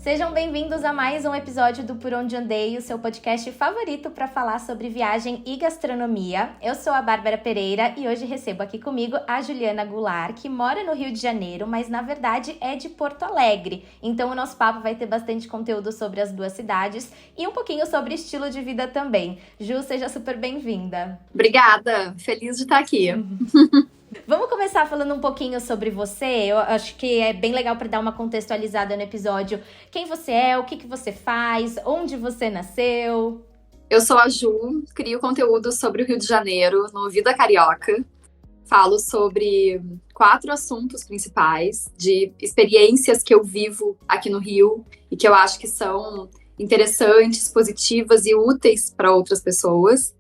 Sejam bem-vindos a mais um episódio do Por Onde Andei, o seu podcast favorito para falar sobre viagem e gastronomia. Eu sou a Bárbara Pereira e hoje recebo aqui comigo a Juliana Goulart, que mora no Rio de Janeiro, mas na verdade é de Porto Alegre. Então o nosso papo vai ter bastante conteúdo sobre as duas cidades e um pouquinho sobre estilo de vida também. Ju, seja super bem-vinda. Obrigada, feliz de estar aqui. Vamos começar falando um pouquinho sobre você. Eu acho que é bem legal para dar uma contextualizada no episódio. Quem você é, o que você faz, onde você nasceu? Eu sou a Ju, crio conteúdo sobre o Rio de Janeiro no Vida Carioca. Falo sobre 4 assuntos principais de experiências que eu vivo aqui no Rio e que eu acho que são interessantes, positivas e úteis para outras pessoas.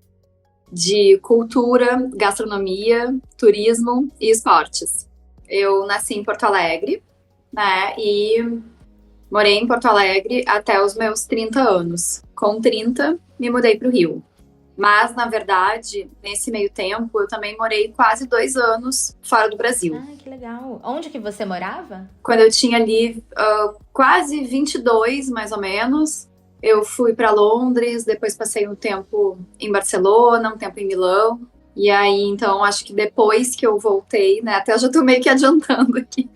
De cultura, gastronomia, turismo e esportes. Eu nasci em Porto Alegre, né, e morei em Porto Alegre até os meus 30 anos. Com 30, me mudei para o Rio. Mas, na verdade, nesse meio tempo, eu também morei quase 2 anos fora do Brasil. Ah, que legal. Onde que você morava? Quando eu tinha ali quase 22, mais ou menos, eu fui para Londres, depois passei um tempo em Barcelona, um tempo em Milão. E aí, então, acho que depois que eu voltei, né? Até eu já tô meio que adiantando aqui.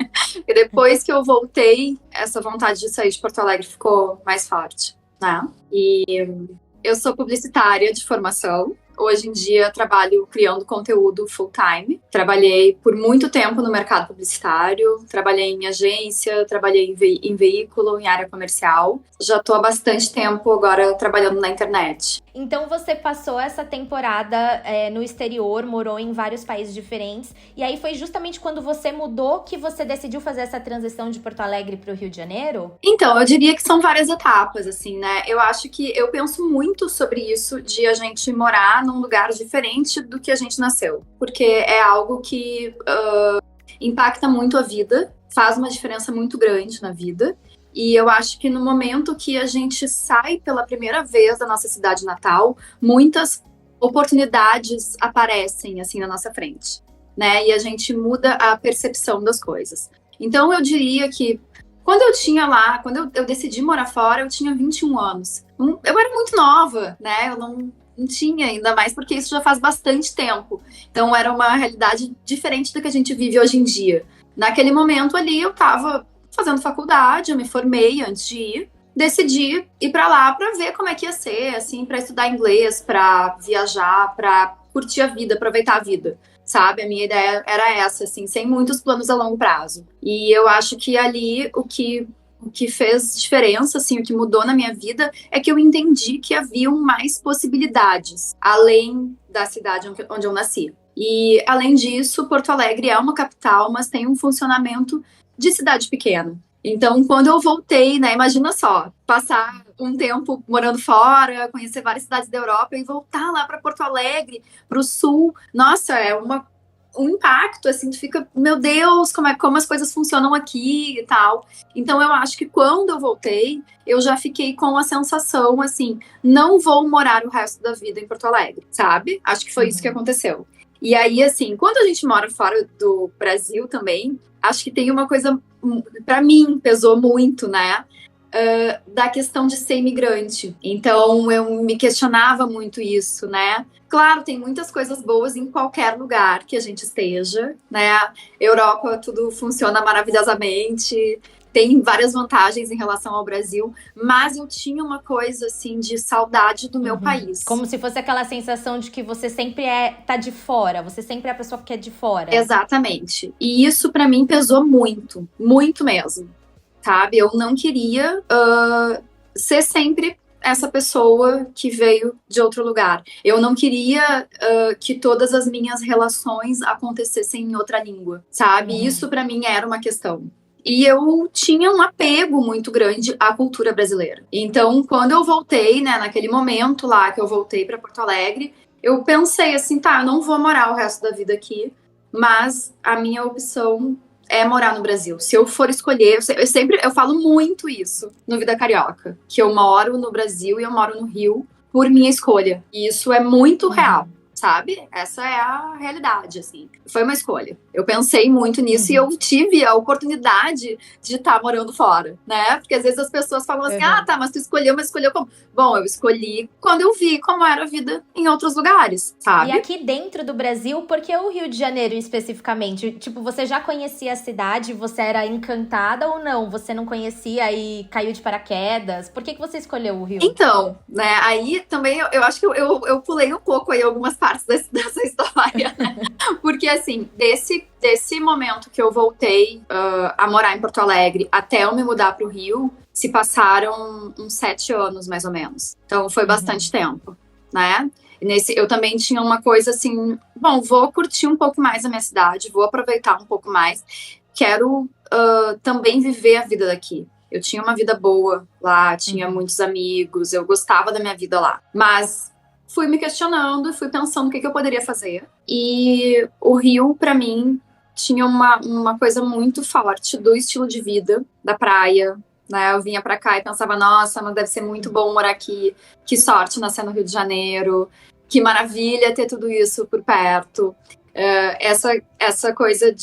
E depois que eu voltei, essa vontade de sair de Porto Alegre ficou mais forte, né? E eu sou publicitária de formação. Hoje em dia trabalho criando conteúdo full time. Trabalhei por muito tempo no mercado publicitário, trabalhei em agência, trabalhei em veículo, em área comercial. Já estou há bastante tempo agora trabalhando na internet. Então você passou essa temporada no exterior, morou em vários países diferentes. E aí foi justamente quando você mudou que você decidiu fazer essa transição de Porto Alegre para o Rio de Janeiro? Então, eu diria que são várias etapas, assim, né? Eu acho que eu penso muito sobre isso de a gente morar num lugar diferente do que a gente nasceu. Porque é algo que impacta muito a vida, faz uma diferença muito grande na vida. E eu acho que no momento que a gente sai pela primeira vez da nossa cidade natal, muitas oportunidades aparecem assim na nossa frente, né? E a gente muda a percepção das coisas. Então eu diria que quando eu decidi morar fora, eu tinha 21 anos. Eu era muito nova, né? Eu não tinha, ainda mais porque isso já faz bastante tempo. Então era uma realidade diferente da que a gente vive hoje em dia. Naquele momento ali eu tava fazendo faculdade, eu me formei antes de ir, decidi ir para lá para ver como é que ia ser, assim, para estudar inglês, para viajar, para curtir a vida, aproveitar a vida, sabe? A minha ideia era essa, assim, sem muitos planos a longo prazo. E eu acho que ali o que fez diferença, assim, o que mudou na minha vida é que eu entendi que haviam mais possibilidades além da cidade onde eu nasci. E além disso, Porto Alegre é uma capital, mas tem um funcionamento de cidade pequena. Então, quando eu voltei, né, imagina só, passar um tempo morando fora, conhecer várias cidades da Europa e voltar lá para Porto Alegre, para o sul, nossa, é um impacto, assim, tu fica, meu Deus, como as coisas funcionam aqui e tal. Então, eu acho que quando eu voltei, eu já fiquei com a sensação, assim, não vou morar o resto da vida em Porto Alegre, sabe? Acho que foi isso que aconteceu. E aí, assim, quando a gente mora fora do Brasil também, acho que tem uma coisa, para mim, pesou muito, né? Da questão de ser imigrante. Então, eu me questionava muito isso, né? Claro, tem muitas coisas boas em qualquer lugar que a gente esteja, né? Europa, tudo funciona maravilhosamente, tem várias vantagens em relação ao Brasil, mas eu tinha uma coisa, assim, de saudade do meu país. Como se fosse aquela sensação de que você sempre tá de fora, você sempre é a pessoa que é de fora. Exatamente. E isso, pra mim, pesou muito, muito mesmo, sabe? Eu não queria ser sempre essa pessoa que veio de outro lugar. Eu não queria que todas as minhas relações acontecessem em outra língua, sabe? Isso pra mim era uma questão. E eu tinha um apego muito grande à cultura brasileira. Então, quando eu voltei, né, naquele momento lá que eu voltei para Porto Alegre, eu pensei assim, tá, eu não vou morar o resto da vida aqui, mas a minha opção é morar no Brasil. Se eu for escolher, eu falo muito isso no Vida Carioca, que eu moro no Brasil e eu moro no Rio por minha escolha. E isso é muito real, sabe? Essa é a realidade, assim. Foi uma escolha. Eu pensei muito nisso e eu tive a oportunidade de estar morando fora, né? Porque às vezes as pessoas falam assim, tá, mas tu escolheu, mas escolheu como? Bom, eu escolhi quando eu vi como era a vida em outros lugares, sabe? E aqui dentro do Brasil, por que o Rio de Janeiro especificamente? Tipo, você já conhecia a cidade, você era encantada ou não? Você não conhecia e caiu de paraquedas? Por que você escolheu o Rio? Então, né, aí também eu acho que eu pulei um pouco aí algumas partes dessa história, né? Porque assim, desse momento que eu voltei a morar em Porto Alegre até eu me mudar para o Rio, se passaram uns 7 anos, mais ou menos. Então foi bastante tempo, né? Eu também tinha uma coisa assim, bom, vou curtir um pouco mais a minha cidade, vou aproveitar um pouco mais, quero também viver a vida daqui. Eu tinha uma vida boa lá, tinha muitos amigos, eu gostava da minha vida lá. Mas fui me questionando, fui pensando o que eu poderia fazer. E o Rio, pra mim, tinha uma coisa muito forte do estilo de vida, da praia, né? Eu vinha pra cá e pensava, nossa, mas deve ser muito bom morar aqui. Que sorte nascer no Rio de Janeiro. Que maravilha ter tudo isso por perto. Essa coisa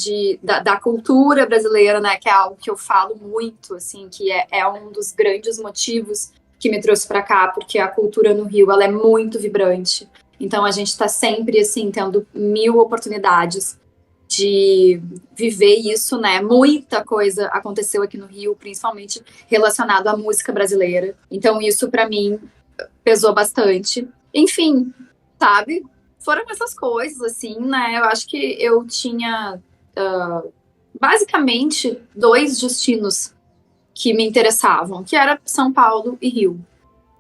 da cultura brasileira, né, que é algo que eu falo muito, assim, que é um dos grandes motivos que me trouxe para cá, porque a cultura no Rio, ela é muito vibrante. Então a gente está sempre, assim, tendo 1000 oportunidades de viver isso, né? Muita coisa aconteceu aqui no Rio, principalmente relacionado à música brasileira. Então isso para mim pesou bastante. Enfim, sabe? Foram essas coisas, assim, né? Eu acho que eu tinha basicamente 2 destinos que me interessavam, que era São Paulo e Rio.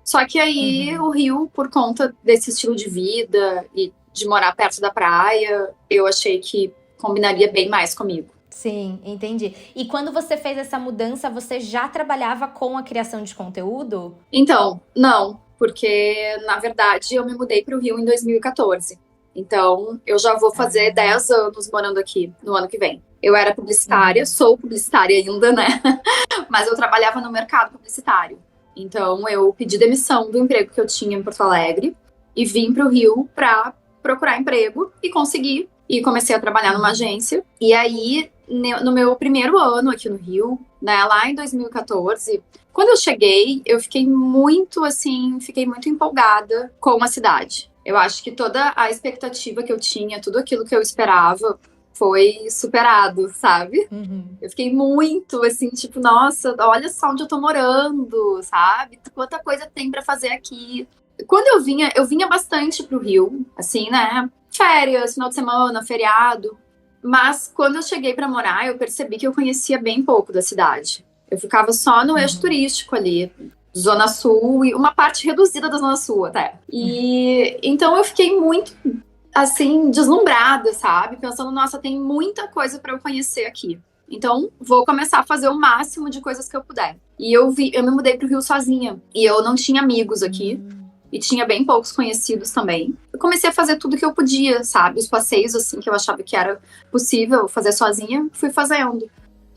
Só que aí o Rio, por conta desse estilo de vida e de morar perto da praia, eu achei que combinaria bem mais comigo. Sim, entendi. E quando você fez essa mudança, você já trabalhava com a criação de conteúdo? Então, não, porque na verdade eu me mudei para o Rio em 2014. Então, eu já vou fazer 10 anos morando aqui no ano que vem. Eu era publicitária, sou publicitária ainda, né? Mas eu trabalhava no mercado publicitário. Então, eu pedi demissão do emprego que eu tinha em Porto Alegre e vim para o Rio para procurar emprego e consegui. E comecei a trabalhar numa agência. E aí, no meu primeiro ano aqui no Rio, né, lá em 2014, quando eu cheguei, eu fiquei muito empolgada com a cidade. Eu acho que toda a expectativa que eu tinha, tudo aquilo que eu esperava, foi superado, sabe? Eu fiquei muito, assim, tipo, nossa, olha só onde eu tô morando, sabe? Quanta coisa tem pra fazer aqui. Quando eu vinha bastante pro Rio, assim, né? Férias, final de semana, feriado. Mas quando eu cheguei pra morar, eu percebi que eu conhecia bem pouco da cidade. Eu ficava só no eixo turístico ali, Zona Sul, e uma parte reduzida da Zona Sul até. E então eu fiquei muito, assim, deslumbrada, sabe? Pensando, nossa, tem muita coisa pra eu conhecer aqui. Então, vou começar a fazer o máximo de coisas que eu puder. E eu me mudei pro Rio sozinha. E eu não tinha amigos aqui. E tinha bem poucos conhecidos também. Eu comecei a fazer tudo que eu podia, sabe? Os passeios, assim, que eu achava que era possível fazer sozinha, fui fazendo.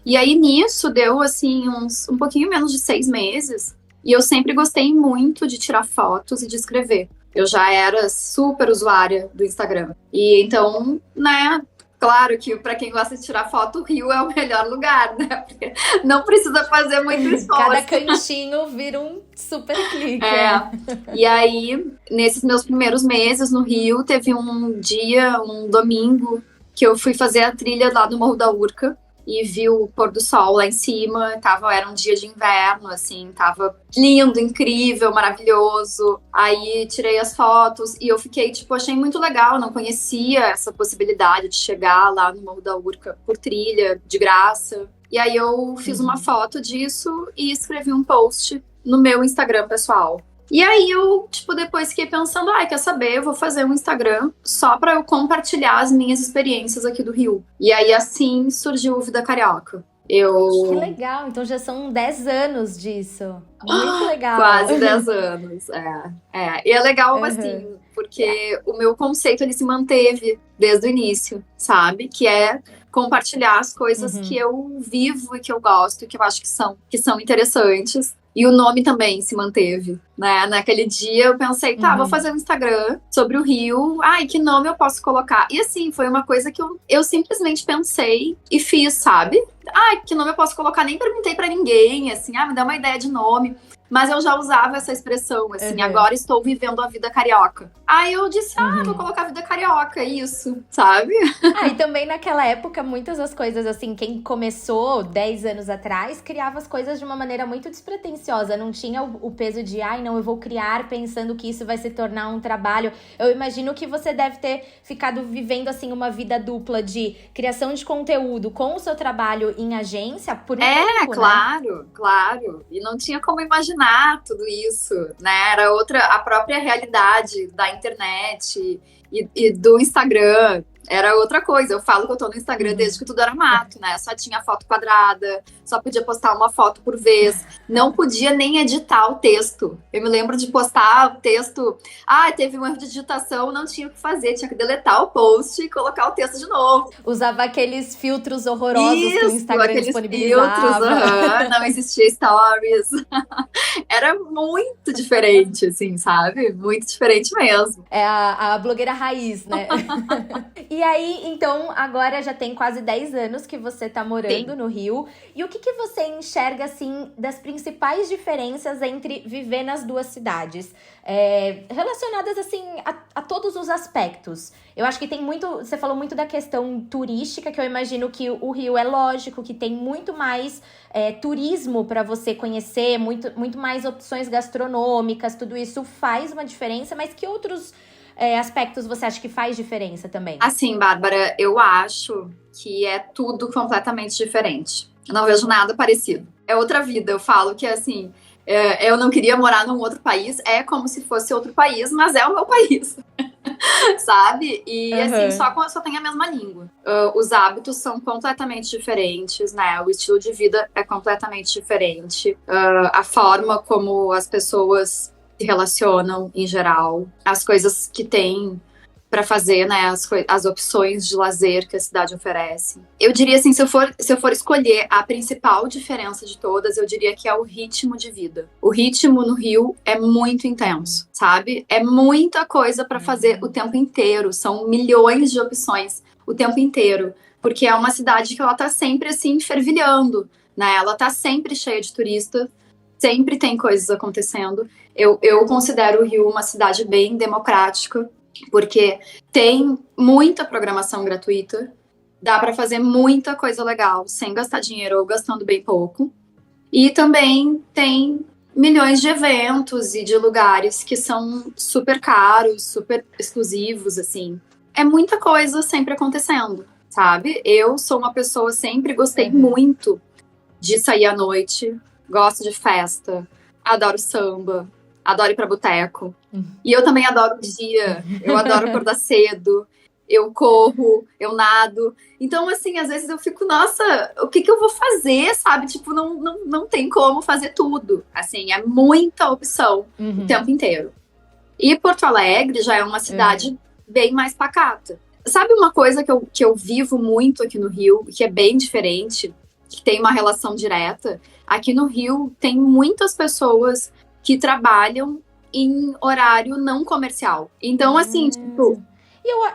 E aí, nisso, deu, assim, um pouquinho menos de 6 meses. E eu sempre gostei muito de tirar fotos e de escrever. Eu já era super usuária do Instagram. E então, né... Claro que para quem gosta de tirar foto, o Rio é o melhor lugar, né? Porque não precisa fazer muito esforço. Cada cantinho vira um super clique. E aí, nesses meus primeiros meses no Rio, teve um dia, um domingo, que eu fui fazer a trilha lá do Morro da Urca e vi o pôr do sol lá em cima. Era um dia de inverno, assim, tava lindo, incrível, maravilhoso. Aí tirei as fotos e eu fiquei, tipo, achei muito legal. Não conhecia essa possibilidade de chegar lá no Morro da Urca por trilha, de graça. E aí eu fiz uma foto disso e escrevi um post no meu Instagram pessoal. E aí eu, tipo, depois fiquei pensando, quer saber, eu vou fazer um Instagram só pra eu compartilhar as minhas experiências aqui do Rio. E aí assim surgiu o Vida Carioca. Que legal, então já são 10 anos disso. Muito legal. Quase 10 anos, E é legal, assim, porque o meu conceito, ele se manteve desde o início, sabe? Que é compartilhar as coisas que eu vivo e que eu gosto, e que eu acho que são interessantes. E o nome também se manteve, né? Naquele dia eu pensei, tá, vou fazer um Instagram sobre o Rio. Ai, que nome eu posso colocar? E assim, foi uma coisa que eu simplesmente pensei e fiz, sabe? Ai, que nome eu posso colocar? Nem perguntei pra ninguém, assim, me dá uma ideia de nome. Mas eu já usava essa expressão, assim, agora estou vivendo a vida carioca. Aí eu disse, vou colocar vida carioca, isso, sabe? E também naquela época, muitas das coisas, assim, quem começou 10 anos atrás, criava as coisas de uma maneira muito despretensiosa. Não tinha o peso de, não, eu vou criar pensando que isso vai se tornar um trabalho. Eu imagino que você deve ter ficado vivendo, assim, uma vida dupla de criação de conteúdo com o seu trabalho em agência por um tempo, claro, né? Claro. E não tinha como imaginar tudo isso, né? Era a própria realidade da internet e do Instagram. Era outra coisa. Eu falo que eu tô no Instagram desde que tudo era mato, né? Só tinha foto quadrada, só podia postar uma foto por vez. Não podia nem editar o texto. Eu me lembro de postar o texto. Teve um erro de digitação, não tinha o que fazer. Tinha que deletar o post e colocar o texto de novo. Usava aqueles filtros horrorosos que o Instagram disponibilizava. Filtros, não existia stories. Era muito diferente, assim, sabe? Muito diferente mesmo. É a blogueira raiz, né? E aí, então, agora já tem quase 10 anos que você tá morando no Rio. E o que você enxerga, assim, das principais diferenças entre viver nas duas cidades? Relacionadas, assim, a todos os aspectos. Eu acho que tem muito... Você falou muito da questão turística, que eu imagino que o Rio é lógico, que tem muito mais turismo para você conhecer, muito mais opções gastronômicas, tudo isso faz uma diferença, mas que outros aspectos você acha que faz diferença também? Assim, Bárbara, eu acho que é tudo completamente diferente. Eu não vejo nada parecido. É outra vida. Eu falo que, assim, eu não queria morar num outro país. É como se fosse outro país, mas é o meu país. Sabe? E, assim, só tem a mesma língua. Os hábitos são completamente diferentes, né? O estilo de vida é completamente diferente. A forma como as pessoas se relacionam em geral, as coisas que tem para fazer, né, as opções de lazer que a cidade oferece. Eu diria assim, se eu for escolher a principal diferença de todas, eu diria que é o ritmo de vida. O ritmo no Rio é muito intenso, sabe? É muita coisa para fazer o tempo inteiro, são milhões de opções o tempo inteiro, porque é uma cidade que ela tá sempre assim fervilhando, né? Ela tá sempre cheia de turista, sempre tem coisas acontecendo. Eu considero o Rio uma cidade bem democrática, porque tem muita programação gratuita, dá para fazer muita coisa legal sem gastar dinheiro ou gastando bem pouco. E também tem milhões de eventos e de lugares que são super caros, super exclusivos, assim. É muita coisa sempre acontecendo, sabe? Eu sou uma pessoa, sempre gostei muito de sair à noite, gosto de festa, adoro samba, adoro ir pra boteco. E eu também adoro o dia, eu adoro acordar cedo, eu corro, eu nado. Então, assim, às vezes eu fico, nossa, o que eu vou fazer, sabe? Tipo, não tem como fazer tudo. Assim, é muita opção o tempo inteiro. E Porto Alegre já é uma cidade bem mais pacata. Sabe uma coisa que eu vivo muito aqui no Rio, que é bem diferente, que tem uma relação direta? Aqui no Rio tem muitas pessoas que trabalham em horário não comercial. Então, assim, tipo...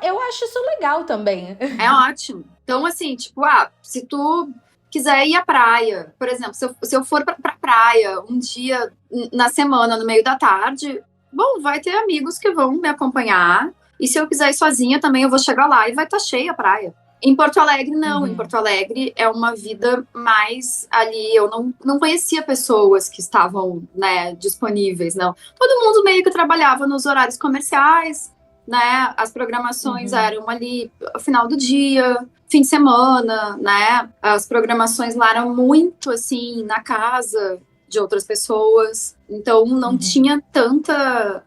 Eu acho isso legal também. É ótimo. Então, assim, tipo, se tu quiser ir à praia, por exemplo, se eu for pra praia um dia na semana, no meio da tarde, bom, vai ter amigos que vão me acompanhar. E se eu quiser ir sozinha também, eu vou chegar lá e vai estar cheia a praia. Em Porto Alegre, não. Em Porto Alegre é uma vida mais ali. Eu não conhecia pessoas que estavam, né, disponíveis, não. Todo mundo meio que trabalhava nos horários comerciais, né? As programações eram ali ao final do dia, fim de semana, né? As programações lá eram muito, assim, na casa de outras pessoas. Então, não tinha tanta...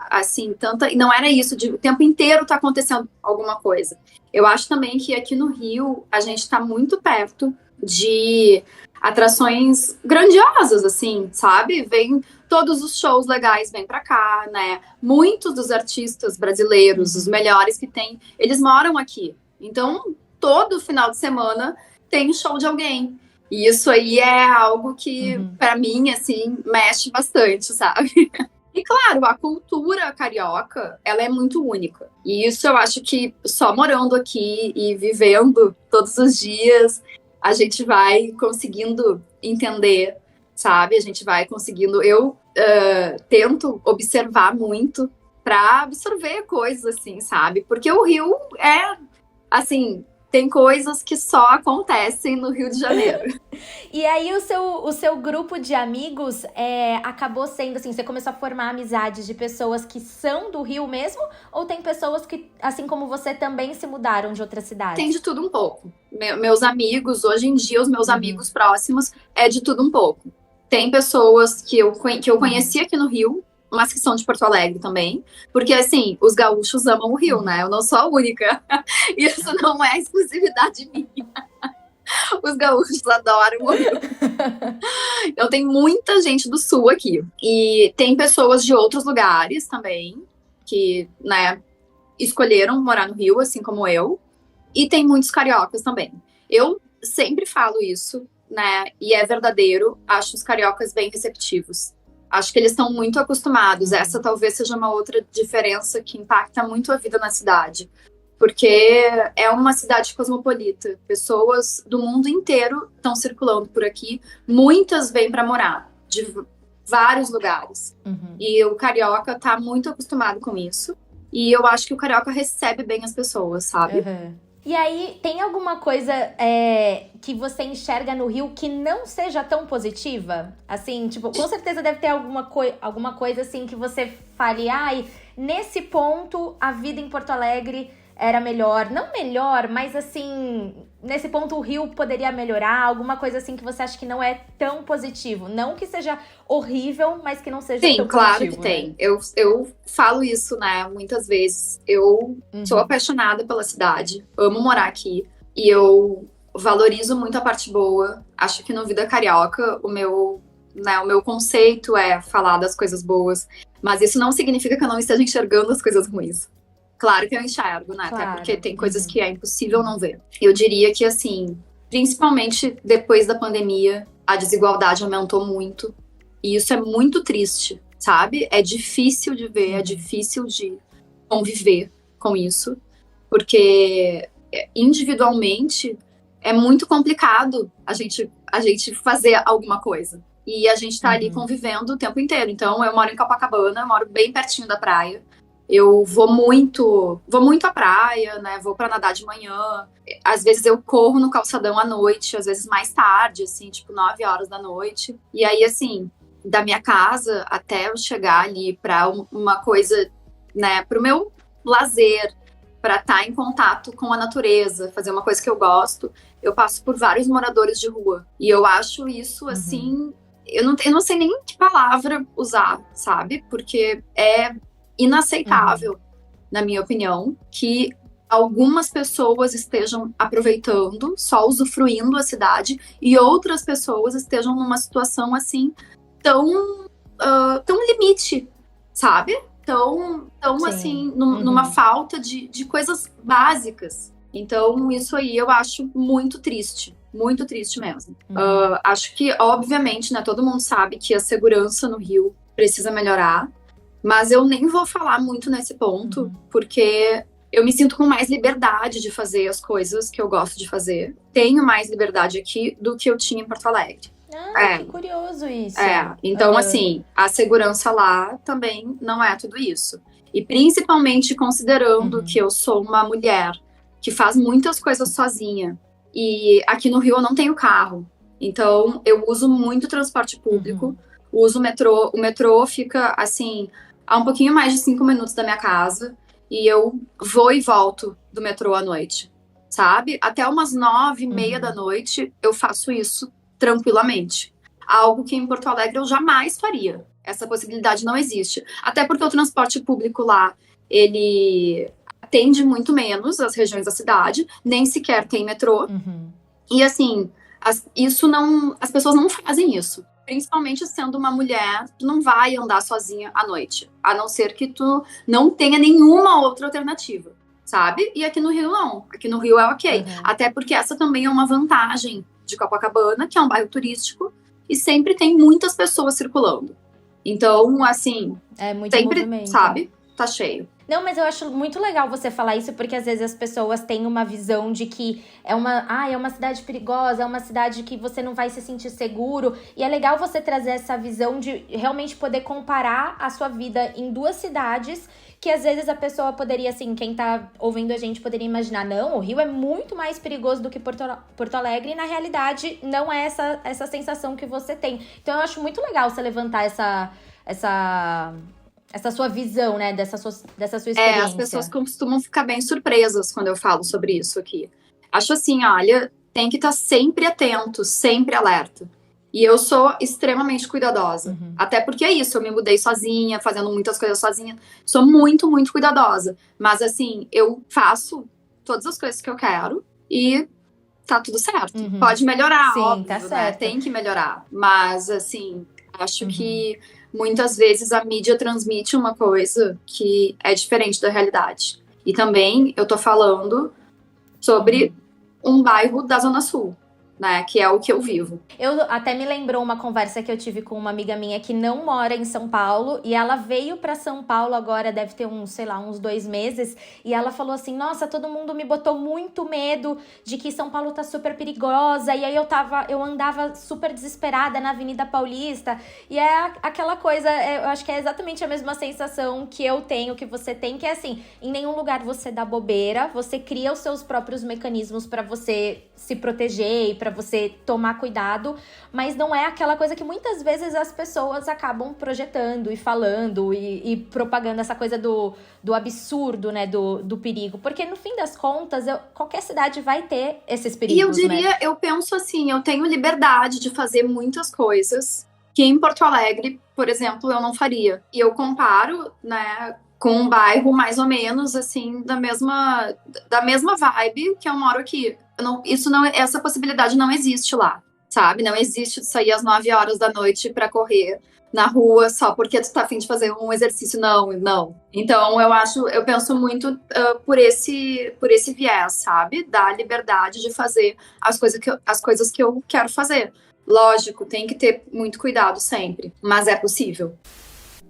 E não era isso de o tempo inteiro tá acontecendo alguma coisa. Eu acho também que aqui no Rio, a gente está muito perto de atrações grandiosas, assim, sabe? Vem todos os shows legais, vêm pra cá, né? Muitos dos artistas brasileiros, os melhores que tem, eles moram aqui. Então, todo final de semana tem show de alguém. E isso aí é algo que, pra mim, assim, mexe bastante, sabe? E claro, a cultura carioca, ela é muito única. E isso eu acho que só morando aqui e vivendo todos os dias, a gente vai conseguindo entender, sabe? A gente vai conseguindo. Eu tento observar muito para absorver coisas assim, sabe? Porque o Rio é, assim, tem coisas que só acontecem no Rio de Janeiro. E aí o seu grupo de amigos acabou sendo assim, você começou a formar amizades de pessoas que são do Rio mesmo? Ou tem pessoas que, assim como você, também se mudaram de outras cidades? Tem de tudo um pouco. Meus amigos, hoje em dia, os meus amigos próximos, é de tudo um pouco. Tem pessoas que eu conheci aqui no Rio, mas que são de Porto Alegre também. Porque, assim, os gaúchos amam o Rio, né? Eu não sou a única. Isso não é exclusividade minha. Os gaúchos adoram o Rio. Então tem muita gente do Sul aqui. E tem pessoas de outros lugares também, que, né, escolheram morar no Rio, assim como eu. E tem muitos cariocas também. Eu sempre falo isso, né? E é verdadeiro. Acho os cariocas bem receptivos. Acho que eles estão muito acostumados. Essa talvez seja uma outra diferença que impacta muito a vida na cidade. Porque é uma cidade cosmopolita. Pessoas do mundo inteiro estão circulando por aqui. Muitas vêm para morar, de vários lugares. E o carioca está muito acostumado com isso. E eu acho que o carioca recebe bem as pessoas, sabe? E aí, tem alguma coisa que você enxerga no Rio que não seja tão positiva? Assim, tipo, com certeza deve ter alguma coisa assim que você fale, ai, nesse ponto a vida em Porto Alegre era melhor. Não melhor, mas assim, nesse ponto o Rio poderia melhorar. Alguma coisa assim que você acha que não é tão positivo. Não que seja horrível, mas que não seja tão positivo. Sim, claro que tem. Eu falo isso, né, muitas vezes. Eu sou apaixonada pela cidade, amo morar aqui. E eu valorizo muito a parte boa. Acho que no Vida Carioca, o meu conceito é falar das coisas boas. Mas isso não significa que eu não esteja enxergando as coisas ruins. Claro que eu enxergo, né? Claro. Até porque tem coisas que é impossível não ver. Eu diria que, assim, principalmente depois da pandemia, a desigualdade aumentou muito. E isso é muito triste, sabe? É difícil de ver, é difícil de conviver com isso. Porque individualmente é muito complicado a gente fazer alguma coisa. E a gente tá ali convivendo o tempo inteiro. Então, eu moro em Copacabana, eu moro bem pertinho da praia. Eu vou muito à praia, né? Vou pra nadar de manhã. Às vezes eu corro no calçadão à noite, às vezes mais tarde, assim, tipo 9 horas da noite. E aí, assim, da minha casa até eu chegar ali pra uma coisa, né? Pro meu lazer, pra estar em contato com a natureza, fazer uma coisa que eu gosto, eu passo por vários moradores de rua. E eu acho isso, assim... Eu não sei nem que palavra usar, sabe? Porque é inaceitável, na minha opinião, que algumas pessoas estejam aproveitando, só usufruindo a cidade, e outras pessoas estejam numa situação assim tão limite, sabe? Tão assim, numa falta de coisas básicas. Então, isso aí eu acho muito triste mesmo. Acho que, obviamente, né, todo mundo sabe que a segurança no Rio precisa melhorar. Mas eu nem vou falar muito nesse ponto, porque eu me sinto com mais liberdade de fazer as coisas que eu gosto de fazer. Tenho mais liberdade aqui do que eu tinha em Porto Alegre. Que curioso isso. Então, assim, a segurança lá também não é tudo isso. E principalmente considerando que eu sou uma mulher que faz muitas coisas sozinha. E aqui no Rio eu não tenho carro. Então, eu uso muito transporte público. Uso o metrô. O metrô fica, assim... a um pouquinho mais de 5 minutos da minha casa, e eu vou e volto do metrô à noite, sabe? Até umas 9h30 da noite, eu faço isso tranquilamente. Algo que em Porto Alegre eu jamais faria. Essa possibilidade não existe. Até porque o transporte público lá, ele atende muito menos as regiões da cidade, nem sequer tem metrô. E assim, as pessoas não fazem isso. Principalmente sendo uma mulher, tu não vai andar sozinha à noite. A não ser que tu não tenha nenhuma outra alternativa, sabe? E aqui no Rio, não. Aqui no Rio é ok. Até porque essa também é uma vantagem de Copacabana, que é um bairro turístico, e sempre tem muitas pessoas circulando. Então, assim, É muito sempre, movimento. sabe, tá cheio. Não, mas eu acho muito legal você falar isso, porque às vezes as pessoas têm uma visão de que é uma cidade perigosa, é uma cidade que você não vai se sentir seguro. E é legal você trazer essa visão de realmente poder comparar a sua vida em duas cidades, que às vezes a pessoa poderia, assim, quem tá ouvindo a gente poderia imaginar, não, o Rio é muito mais perigoso do que Porto Alegre, e na realidade não é essa sensação que você tem. Então eu acho muito legal você levantar essa sua visão, né, dessa sua experiência. As pessoas costumam ficar bem surpresas quando eu falo sobre isso aqui. Acho assim, olha, tem que estar sempre atento, sempre alerta. E eu sou extremamente cuidadosa. Até porque é isso, eu me mudei sozinha, fazendo muitas coisas sozinha. Sou muito, muito cuidadosa. Mas assim, eu faço todas as coisas que eu quero e tá tudo certo. Pode melhorar, sim, óbvio, tá né? certo. Tem que melhorar. Mas assim, acho que muitas vezes a mídia transmite uma coisa que é diferente da realidade. E também eu tô falando sobre um bairro da Zona Sul, né? Que é o que eu vivo. Eu até me lembrou uma conversa que eu tive com uma amiga minha que não mora em São Paulo, e ela veio pra São Paulo agora, deve ter uns 2 meses, e ela falou assim, nossa, todo mundo me botou muito medo de que São Paulo tá super perigosa, e aí eu andava super desesperada na Avenida Paulista, e é aquela coisa, eu acho que é exatamente a mesma sensação que eu tenho, que você tem, que é assim, em nenhum lugar você dá bobeira, você cria os seus próprios mecanismos pra você se proteger e pra você tomar cuidado, mas não é aquela coisa que muitas vezes as pessoas acabam projetando e falando e propagando essa coisa do absurdo, né, do perigo, porque no fim das contas, qualquer cidade vai ter esses perigos, e eu diria, né? eu penso assim, eu tenho liberdade de fazer muitas coisas que em Porto Alegre, por exemplo, eu não faria. E eu comparo, né, com um bairro mais ou menos assim da mesma vibe que eu moro aqui. Essa possibilidade não existe lá, sabe? Não existe de sair às 9 horas da noite para correr na rua só porque tu tá afim de fazer um exercício, não. Então eu penso muito por esse viés, sabe? Da liberdade de fazer as coisas que eu quero fazer. Lógico, tem que ter muito cuidado sempre, mas é possível.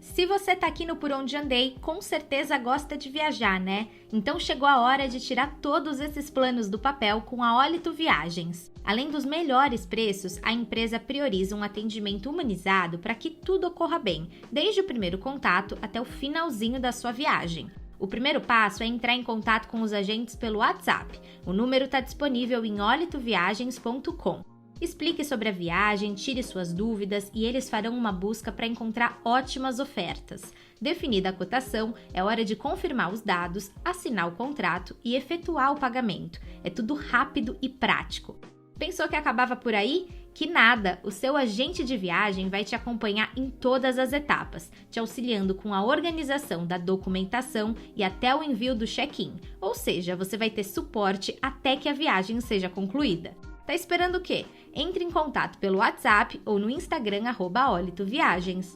Se você tá aqui no Por Onde Andei, com certeza gosta de viajar, né? Então chegou a hora de tirar todos esses planos do papel com a Ólito Viagens. Além dos melhores preços, a empresa prioriza um atendimento humanizado para que tudo ocorra bem, desde o primeiro contato até o finalzinho da sua viagem. O primeiro passo é entrar em contato com os agentes pelo WhatsApp. O número está disponível em olitoviagens.com. Explique sobre a viagem, tire suas dúvidas e eles farão uma busca para encontrar ótimas ofertas. Definida a cotação, é hora de confirmar os dados, assinar o contrato e efetuar o pagamento. É tudo rápido e prático. Pensou que acabava por aí? Que nada! O seu agente de viagem vai te acompanhar em todas as etapas, te auxiliando com a organização da documentação e até o envio do check-in. Ou seja, você vai ter suporte até que a viagem seja concluída. Tá esperando o quê? Entre em contato pelo WhatsApp ou no Instagram @olitoviagens.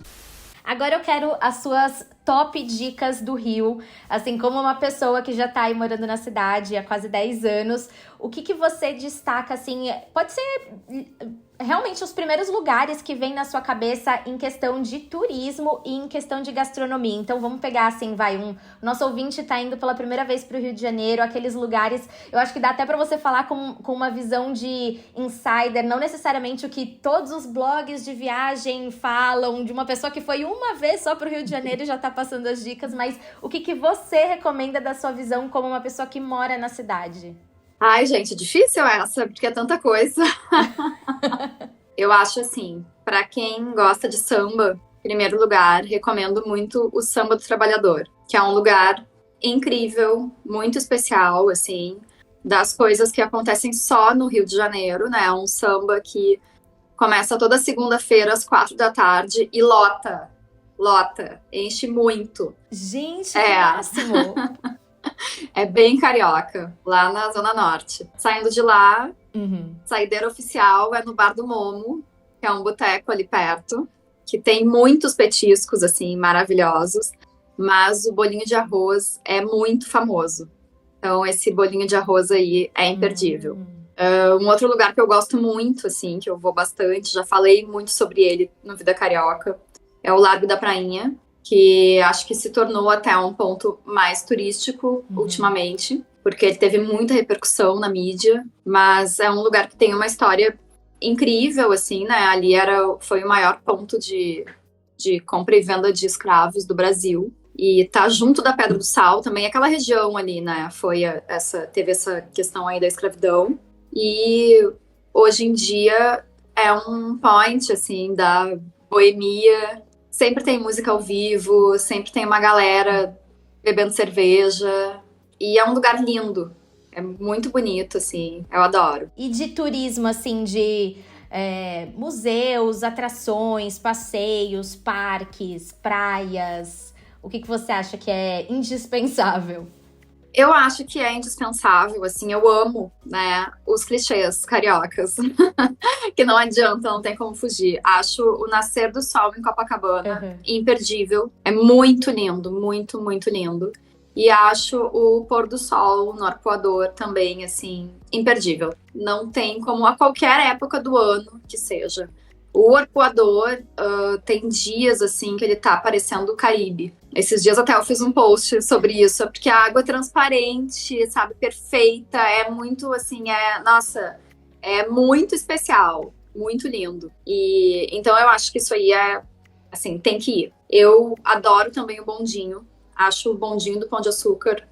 Agora eu quero as suas top dicas do Rio, assim como uma pessoa que já tá aí morando na cidade há quase 10 anos, o que você destaca, assim, pode ser realmente os primeiros lugares que vêm na sua cabeça em questão de turismo e em questão de gastronomia. Então vamos pegar assim, nosso ouvinte tá indo pela primeira vez pro Rio de Janeiro, aqueles lugares, eu acho que dá até pra você falar com uma visão de insider, não necessariamente o que todos os blogs de viagem falam, de uma pessoa que foi uma vez só pro Rio de Janeiro e já tá passando as dicas, mas o que você recomenda da sua visão como uma pessoa que mora na cidade? Ai, gente, difícil essa, porque é tanta coisa. Eu acho assim, para quem gosta de samba, em primeiro lugar, recomendo muito o Samba do Trabalhador, que é um lugar incrível, muito especial, assim, das coisas que acontecem só no Rio de Janeiro, né? É um samba que começa toda segunda-feira às 4 da tarde e lota, enche muito. Gente, que máximo! É bem carioca, lá na Zona Norte. Saindo de lá, saideira oficial é no Bar do Momo, que é um boteco ali perto, que tem muitos petiscos, assim, maravilhosos, mas o bolinho de arroz é muito famoso. Então, esse bolinho de arroz aí é imperdível. Um outro lugar que eu gosto muito, assim, que eu vou bastante, já falei muito sobre ele no Vida Carioca, é o Largo da Prainha, que acho que se tornou até um ponto mais turístico ultimamente, porque ele teve muita repercussão na mídia, mas é um lugar que tem uma história incrível, assim, né? Ali foi o maior ponto de compra e venda de escravos do Brasil. E tá junto da Pedra do Sal também, aquela região ali, né? Teve essa questão aí da escravidão. E hoje em dia é um point, assim, da boemia. Sempre tem música ao vivo, sempre tem uma galera bebendo cerveja. E é um lugar lindo. É muito bonito, assim. Eu adoro. E de turismo, assim, de museus, atrações, passeios, parques, praias... O que você acha que é indispensável? Eu acho que é indispensável, assim, eu amo, né, os clichês cariocas, que não adianta, não tem como fugir. Acho o nascer do sol em Copacabana imperdível, é muito lindo, muito, muito lindo. E acho o pôr do sol no Arpoador também, assim, imperdível. Não tem como a qualquer época do ano que seja. O Arpoador tem dias, assim, que ele tá parecendo o Caribe. Esses dias até eu fiz um post sobre isso, porque a água é transparente, sabe, perfeita, é muito, assim, nossa, é muito especial, muito lindo. E então eu acho que isso aí assim, tem que ir. Eu adoro também o bondinho, acho o bondinho do Pão de Açúcar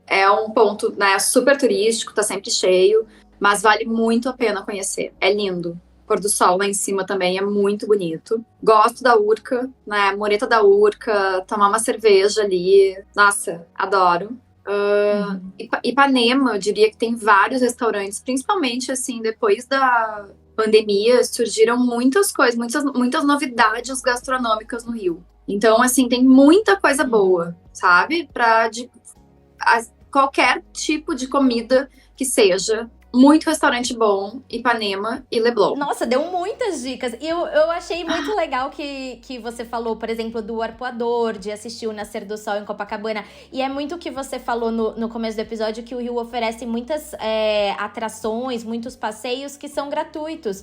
é um ponto, né, super turístico, tá sempre cheio, mas vale muito a pena conhecer, é lindo. Pôr do sol lá em cima também é muito bonito. Gosto da Urca, né? Mureta da Urca, tomar uma cerveja ali. Nossa, adoro. Ipanema, eu diria que tem vários restaurantes, principalmente assim, depois da pandemia, surgiram muitas coisas, muitas novidades gastronômicas no Rio. Então, assim, tem muita coisa boa, sabe? Qualquer tipo de comida que seja. Muito restaurante bom, Ipanema e Leblon. Nossa, deu muitas dicas. E eu achei muito legal que você falou, por exemplo, do Arpoador, de assistir o Nascer do Sol em Copacabana. E é muito o que você falou no começo do episódio, que o Rio oferece muitas atrações, muitos passeios que são gratuitos.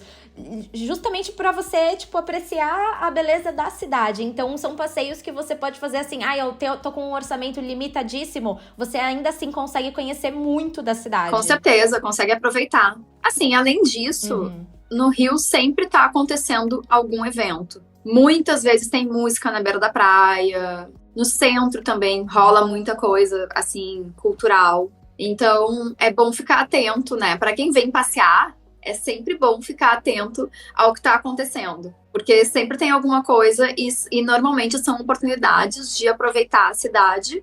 Justamente para você, tipo, apreciar a beleza da cidade. Então, são passeios que você pode fazer assim, eu tô com um orçamento limitadíssimo, você ainda assim consegue conhecer muito da cidade. Com certeza, consegue aproveitar. Assim, além disso, no Rio sempre tá acontecendo algum evento. Muitas vezes tem música na beira da praia. No centro também rola muita coisa, assim, cultural. Então, é bom ficar atento, né? Para quem vem passear, é sempre bom ficar atento ao que tá acontecendo. Porque sempre tem alguma coisa e normalmente são oportunidades de aproveitar a cidade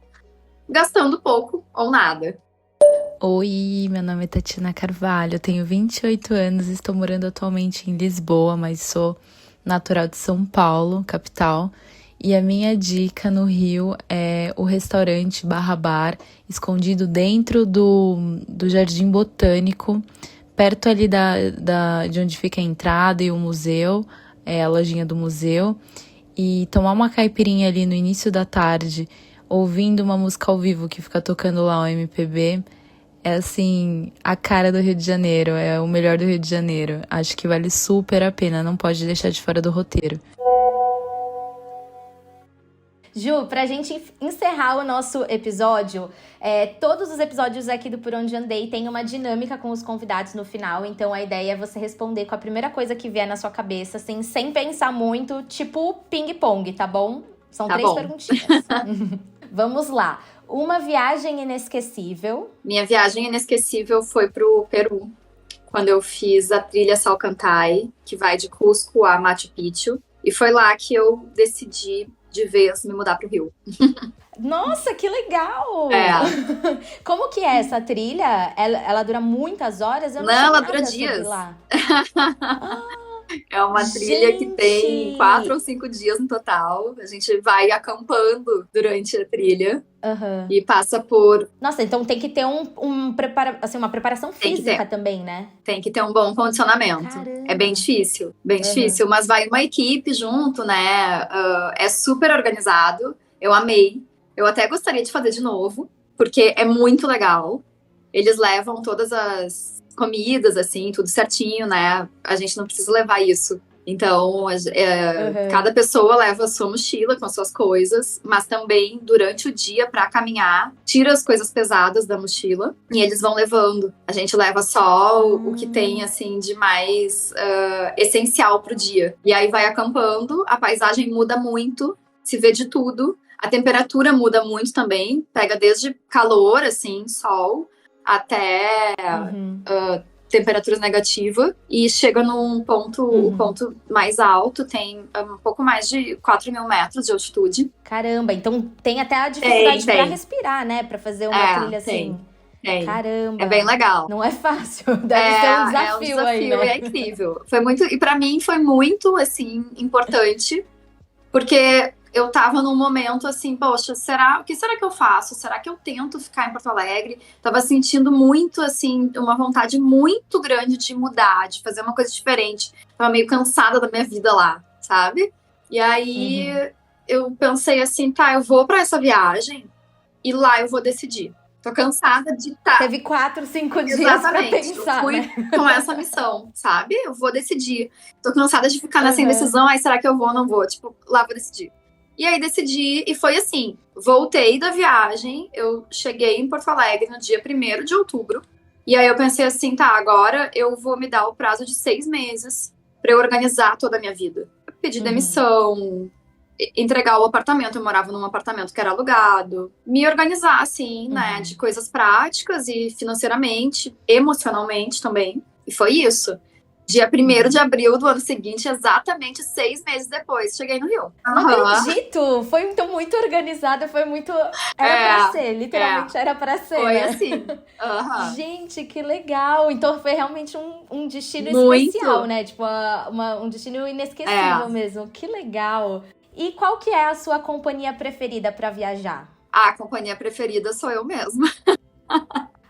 gastando pouco ou nada. Oi, meu nome é Tatiana Carvalho, eu tenho 28 anos, estou morando atualmente em Lisboa, mas sou natural de São Paulo, capital. E a minha dica no Rio é o restaurante bar, escondido dentro do Jardim Botânico, perto ali de onde fica a entrada e o museu, a lojinha do museu. E tomar uma caipirinha ali no início da tarde, ouvindo uma música ao vivo que fica tocando lá o MPB, é assim, a cara do Rio de Janeiro, é o melhor do Rio de Janeiro. Acho que vale super a pena, não pode deixar de fora do roteiro. Ju, pra gente encerrar o nosso episódio, todos os episódios aqui do Por Onde Andei tem uma dinâmica com os convidados no final, então a ideia é você responder com a primeira coisa que vier na sua cabeça, assim, sem pensar muito, tipo ping-pong, tá bom? São 3 perguntinhas. Vamos lá. Uma viagem inesquecível. Minha viagem inesquecível foi pro Peru, quando eu fiz a trilha Salcantay, que vai de Cusco a Machu Picchu. E foi lá que eu decidi, de vez, me mudar pro Rio. Nossa, que legal! Como que é essa trilha? Ela dura muitas horas? Eu não sei ela nada dura sobre dias. Lá. É uma trilha que tem 4 ou 5 dias no total. A gente vai acampando durante a trilha. E passa por... Nossa, então tem que ter uma preparação física também, né? Tem que ter um bom condicionamento. Caramba. É bem difícil, difícil. Mas vai uma equipe junto, né? É super organizado. Eu amei. Eu até gostaria de fazer de novo, porque é muito legal. Eles levam todas as comidas, assim, tudo certinho, né? A gente não precisa levar isso Então, cada pessoa leva a sua mochila com as suas coisas, mas também durante o dia para caminhar, tira as coisas pesadas da mochila e eles vão levando. A gente leva só o que tem assim de mais essencial pro dia. E aí vai acampando, a paisagem muda muito, se vê de tudo. A temperatura muda muito também, pega desde calor, assim, sol, até temperaturas negativas, e chega num ponto, o ponto mais alto, tem um pouco mais de 4.000 metros de altitude. Caramba, então tem até a dificuldade pra respirar, né? Pra fazer uma trilha assim. Tem. Caramba. É bem legal. Não é fácil, deve ser um desafio aí, né? É incrível. Foi muito, e pra mim foi muito, assim, importante, porque eu tava num momento assim, poxa, o que será que eu faço? Será que eu tento ficar em Porto Alegre? Tava sentindo muito, assim, uma vontade muito grande de mudar, de fazer uma coisa diferente. Tava meio cansada da minha vida lá, sabe? E aí eu pensei assim, tá, eu vou pra essa viagem e lá eu vou decidir. Tô cansada de estar. Teve 4, 5 dias pra pensar, eu fui né? com essa missão, sabe? Eu vou decidir. Tô cansada de ficar nessa indecisão, será que eu vou ou não vou? Tipo, lá vou decidir. E aí decidi, e foi assim, voltei da viagem, eu cheguei em Porto Alegre no dia 1º de outubro, e aí eu pensei assim, tá, agora eu vou me dar o prazo de 6 meses pra eu organizar toda a minha vida. Pedir demissão, entregar o apartamento, eu morava num apartamento que era alugado, me organizar, assim, né, de coisas práticas e financeiramente, emocionalmente também, e foi isso. Dia 1º de abril do ano seguinte, exatamente 6 meses depois, cheguei no Rio. Não acredito! Foi então muito organizada, foi muito... Era pra ser, literalmente era pra ser, foi né? assim. Gente, que legal! Então foi realmente um destino muito especial, né? Tipo, um destino inesquecível mesmo. Que legal! E qual que é a sua companhia preferida pra viajar? A companhia preferida sou eu mesma.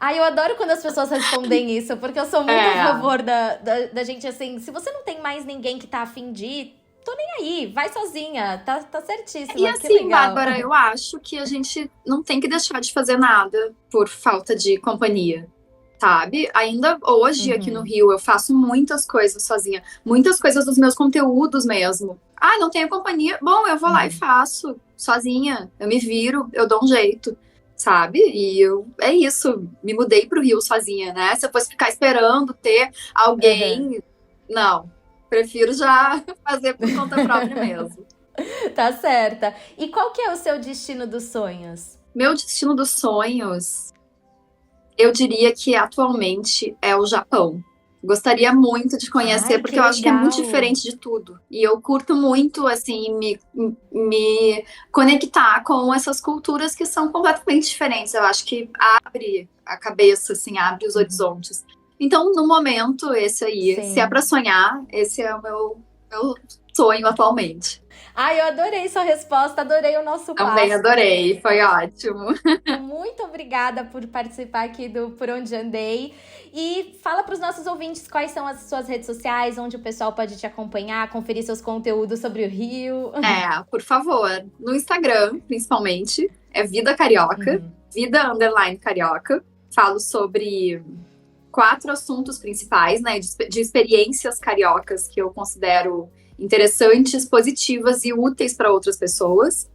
Ai, eu adoro quando as pessoas respondem isso, porque eu sou muito a favor da gente, assim, se você não tem mais ninguém que tá afim de ir, tô nem aí, vai sozinha, tá certíssima, e que assim, legal. Bárbara, eu acho que a gente não tem que deixar de fazer nada por falta de companhia, sabe? Ainda hoje, aqui no Rio, eu faço muitas coisas sozinha, muitas coisas dos meus conteúdos mesmo. Ah, não tenho companhia? Bom, eu vou lá e faço sozinha, eu me viro, eu dou um jeito. Sabe? E é isso, me mudei pro Rio sozinha, né? Se eu fosse ficar esperando ter alguém, não, prefiro já fazer por conta própria mesmo. Tá certa. E qual que é o seu destino dos sonhos? Meu destino dos sonhos, eu diria que atualmente é o Japão. Gostaria muito de conhecer, porque eu acho que é muito diferente de tudo. E eu curto muito, assim, me conectar com essas culturas que são completamente diferentes. Eu acho que abre a cabeça, assim, abre os horizontes. Então, no momento, esse aí, se é pra sonhar, esse é o meu sonho atualmente. Ai, eu adorei sua resposta, adorei o nosso papo. Também adorei, foi ótimo. Muito obrigada por participar aqui do Por Onde Andei. E fala para os nossos ouvintes quais são as suas redes sociais, onde o pessoal pode te acompanhar, conferir seus conteúdos sobre o Rio. Por favor, no Instagram, principalmente, é Vida Carioca, Vida_Carioca. Falo sobre 4 assuntos principais, né, de experiências cariocas que eu considero interessantes, positivas e úteis para outras pessoas.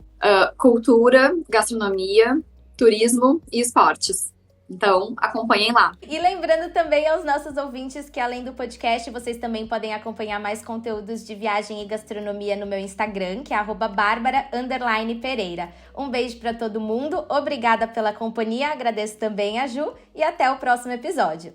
Cultura, gastronomia, turismo e esportes. Então, acompanhem lá. E lembrando também aos nossos ouvintes que, além do podcast, vocês também podem acompanhar mais conteúdos de viagem e gastronomia no meu Instagram, que é @Barbara_Pereira. Um beijo para todo mundo, obrigada pela companhia, agradeço também a Ju e até o próximo episódio.